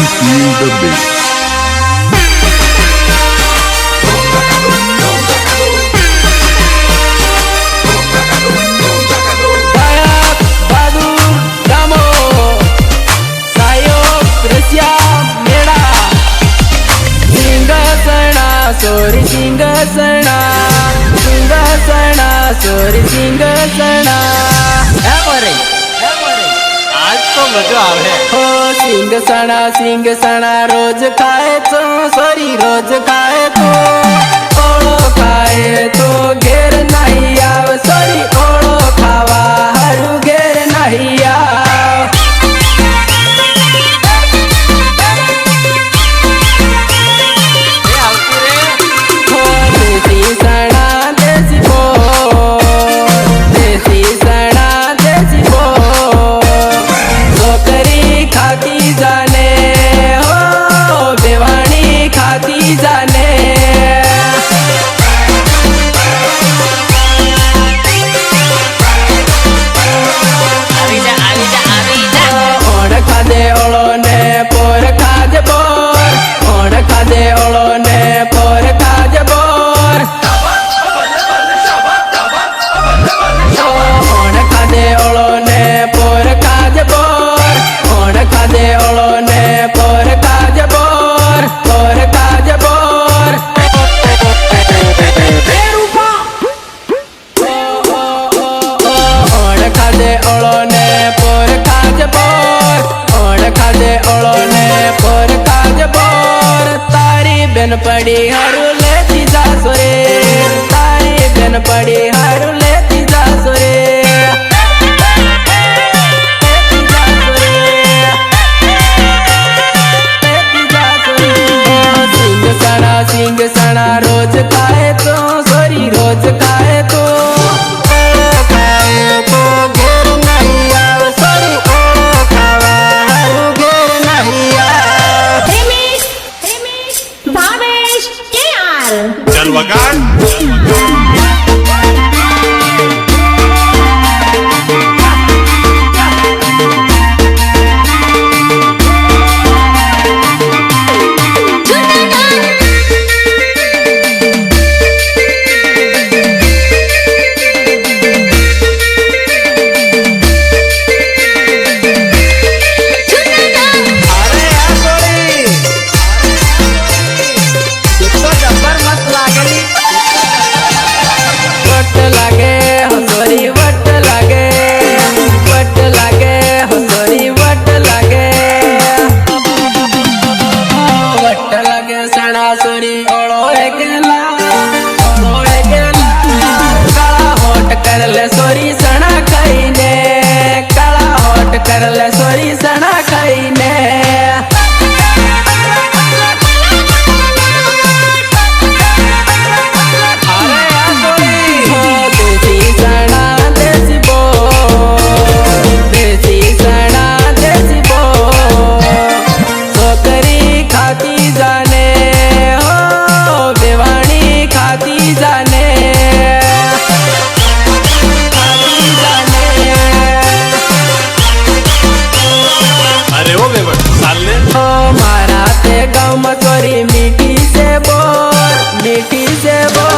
feel the bass. सोरी सिंगसणा सिंगसणा सोरी सिंगसणा आज तो मजा आवे हो सिंगसणा रोज खाए तो सोरी रोज खाए तो ओळो खाए तो घेर नहीं आव सोरी ओळो खावा हारू घेर नहीं आव बेन पड़ी हारू लेती जा सोरे तारी बेन पड़ी हारू लेती जा सोरे सिंग सणा रोज खाए तो सोरी रोज खाए तो सोरी सणा खाईने काला होट करले सोरी सणा खाईने मीठी से बोर